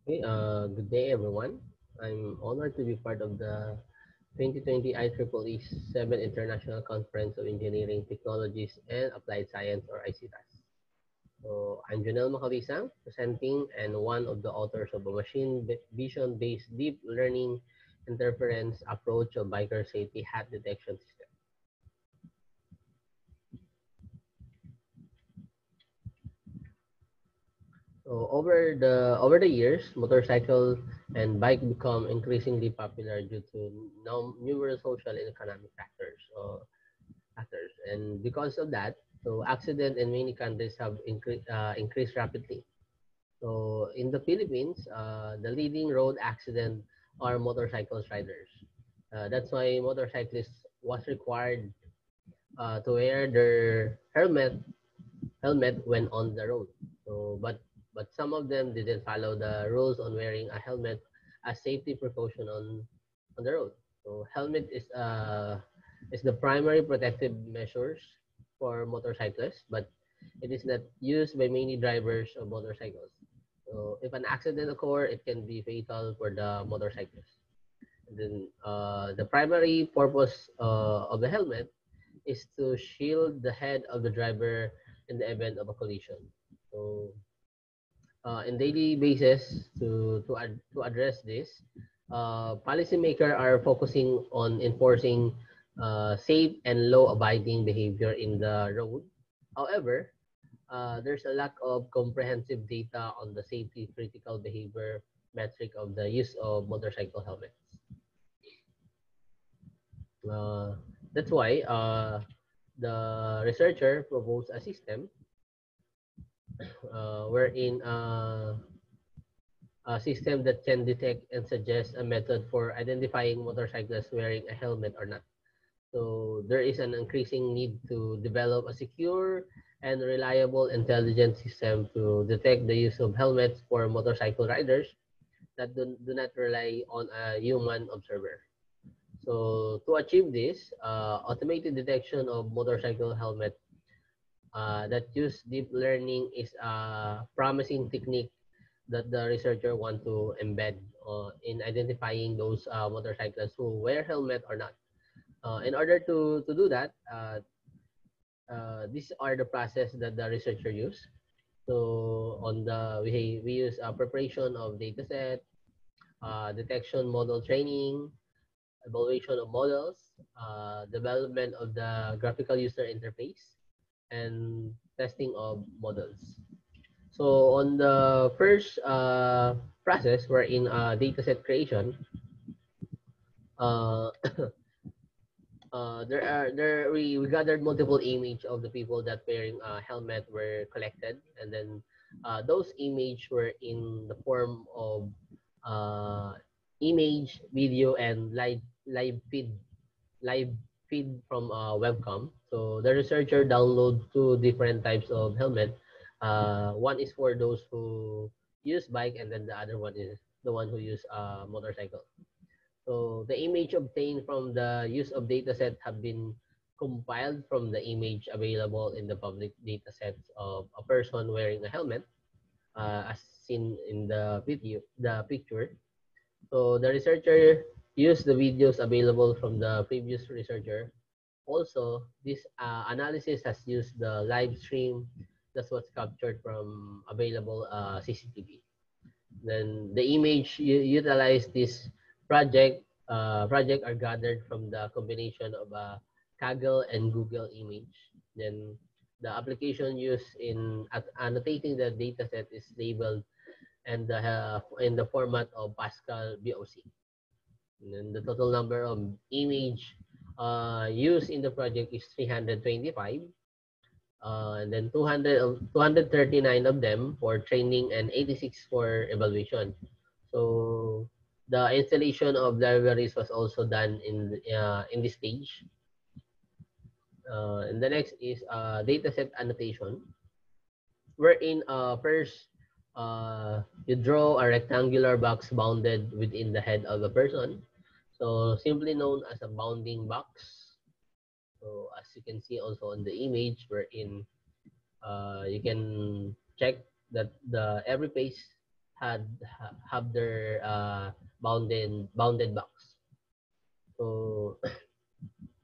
Okay, good day everyone. I'm honored to be part of the 2020 IEEE 7 International Conference of Engineering Technologies and Applied Science or ICTAS. So I'm Janelle Macabisang, presenting and one of the authors of a machine vision-based deep learning interference approach of biker safety hat detection system. So over the years, motorcycle and bike become increasingly popular due to numerous social and economic factors, and because of that, so accident in many countries have increased rapidly. So in the Philippines, the leading road accident are motorcycle riders. That's why motorcyclists was required to wear their helmet when on the road. So, but some of them didn't follow the rules on wearing a helmet as safety precaution on the road. So, helmet is the primary protective measures for motorcyclists, but it is not used by many drivers of motorcycles. So, if an accident occur, it can be fatal for the motorcyclist. And then, the primary purpose of the helmet is to shield the head of the driver in the event of a collision. So, in daily basis, to address this, policymakers are focusing on enforcing safe and law-abiding behavior in the road. However, there's a lack of comprehensive data on the safety critical behavior metric of the use of motorcycle helmets. Uh, that's why the researcher proposed a system wherein a system that can detect and suggest a method for identifying motorcyclists wearing a helmet or not. So there is an increasing need to develop a secure and reliable intelligent system to detect the use of helmets for motorcycle riders that do not rely on a human observer. So to achieve this, automated detection of motorcycle helmet that use deep learning is a promising technique that the researcher want to embed in identifying those motorcyclists who wear helmet or not. In order to do that, these are the process that the researcher use. So we use preparation of data set, detection model training, evaluation of models, development of the graphical user interface, and testing of models. So on the first process, we're in dataset creation. Uh, we gathered multiple image of the people that wearing a helmet were collected, and then those image were in the form of uh, image, video, and live feed from webcam. So the researcher download two different types of helmet. One is for those who use bike, and then the other one is the one who use motorcycle. So the image obtained from the use of dataset have been compiled from the image available in the public datasets of a person wearing a helmet, as seen in the picture. So the researcher used the videos available from the previous researcher. Also, this analysis has used the live stream that's what's captured from available CCTV. Then the image utilize this project are gathered from the combination of a Kaggle and Google image. Then the application used in annotating the dataset is labeled and in the format of Pascal BOC. And then the total number of image used in the project is 325. And then 239 of them for training and 86 for evaluation. So the installation of libraries was also done in this stage. And the next is dataset annotation, wherein first you draw a rectangular box bounded within the head of a person. So simply known as a bounding box. So as you can see also on the image, wherein you can check that the every page have their bounded box. So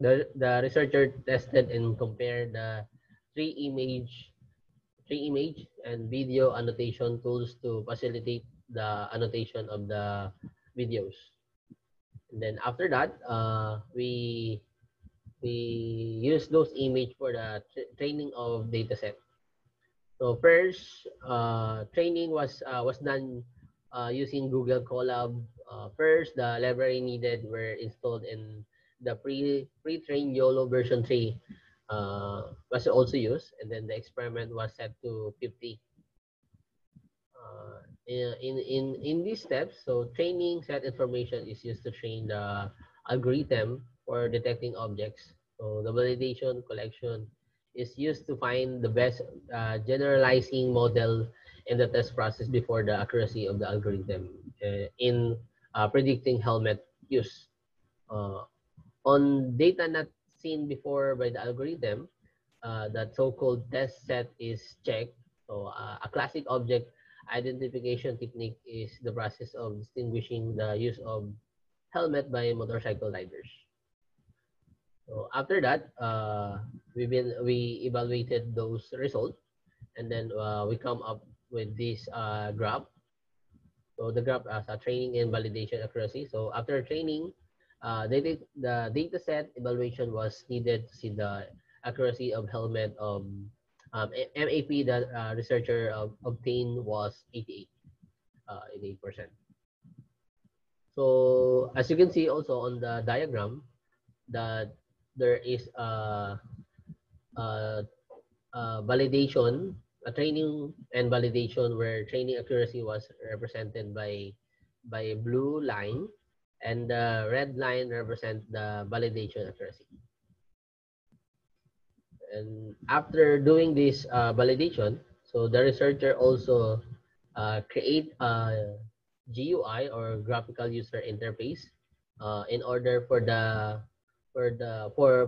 the researcher tested and compared the three image and video annotation tools to facilitate the annotation of the videos. And then after that, we use those image for the training of dataset. So first, training was done using Google Colab. First, the library needed were installed in the pre-trained YOLO version 3 was also used, and then the experiment was set to 50. In these steps, so training set information is used to train the algorithm for detecting objects. So the validation collection is used to find the best generalizing model in the test process before the accuracy of the algorithm in predicting helmet use. Uh, on data not seen before by the algorithm, that so-called test set is checked. So a classic object identification technique is the process of distinguishing the use of helmet by motorcycle riders. So after that, we evaluated those results, and then we come up with this graph. So the graph as a training and validation accuracy. So after training, the data set evaluation was needed to see the accuracy of helmet of MAP that researcher obtained was 88%. So as you can see also on the diagram that there is a validation, a training and validation where training accuracy was represented by blue line, and the red line represent the validation accuracy. And after doing this validation, so the researcher also create a GUI or graphical user interface in order for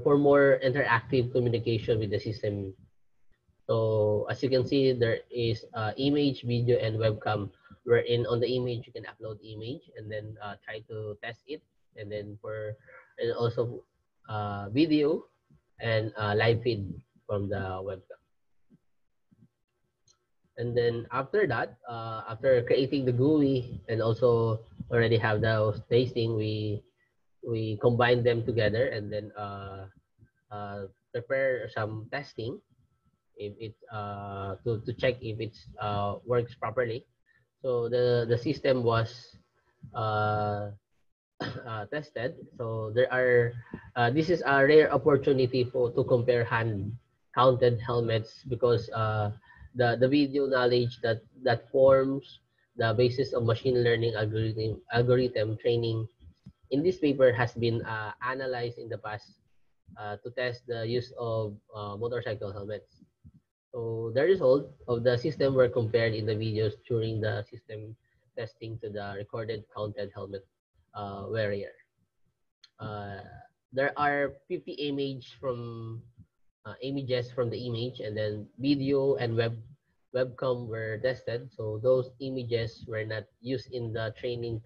for more interactive communication with the system. So as you can see, there is image, video, and webcam. Wherein on the image you can upload image and then try to test it, and then and also video and live feed from the webcam. And then after that, after creating the GUI and also already have those tasting, we combine them together and then prepare some testing if it to check if it works properly. So the system was uh, tested. So there are this is a rare opportunity to compare hand counted helmets because the video knowledge that forms the basis of machine learning algorithm training in this paper has been analyzed in the past to test the use of motorcycle helmets. So the result of the system were compared in the videos during the system testing to the recorded counted helmet wearer. Uh, there are 50 images from the image, and then video and webcam were tested. So those images were not used in the training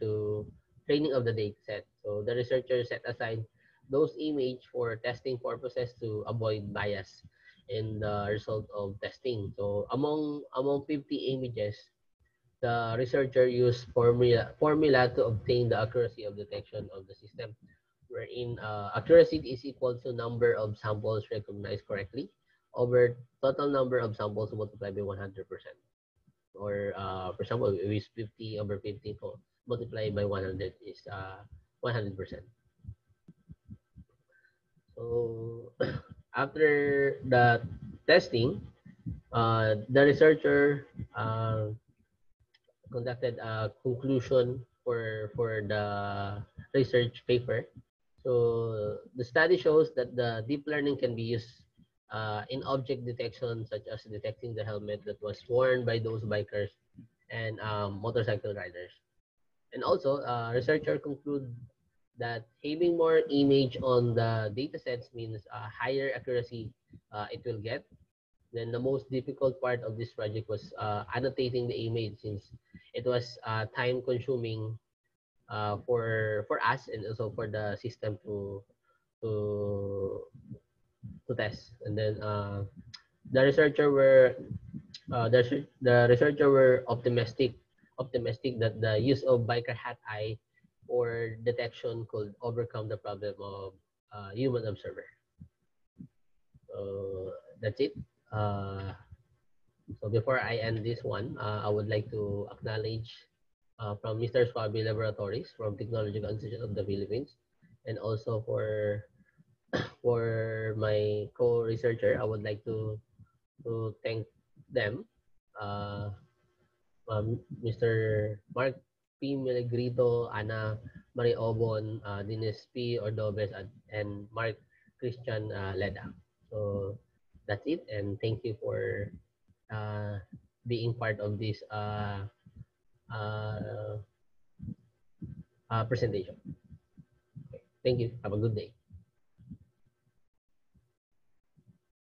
of the data set. So the researchers set aside those images for testing purposes to avoid bias in the result of testing. So among 50 images, the researcher used formula to obtain the accuracy of detection of the system, wherein accuracy is equal to number of samples recognized correctly over total number of samples multiplied by 100%. Or for example, if it's 50 over 50 multiplied by 100 is 100%. So after the testing, the researcher conducted a conclusion for the research paper. So the study shows that the deep learning can be used in object detection, such as detecting the helmet that was worn by those bikers and motorcycle riders. And also, researchers conclude that having more image on the data sets means higher accuracy it will get, Then the most difficult part of this project was annotating the email, since it was time consuming for us and also for the system to to test. And then the researcher were the researcher were optimistic that the use of biker hat eye or detection could overcome the problem of human observer. So that's it. Uh, so before I end this one, I would like to acknowledge from Mr. Swabi Laboratories from Technological Institute of the Philippines, and also for my co-researcher, I would like to thank them, uh, Mr. Mark P. Milagrito, Ana Marie Obon, Dennis P. Ordobes, and Mark Christian Leda. So that's it, and thank you for uh, being part of this uh, presentation. Thank you. Have a good day.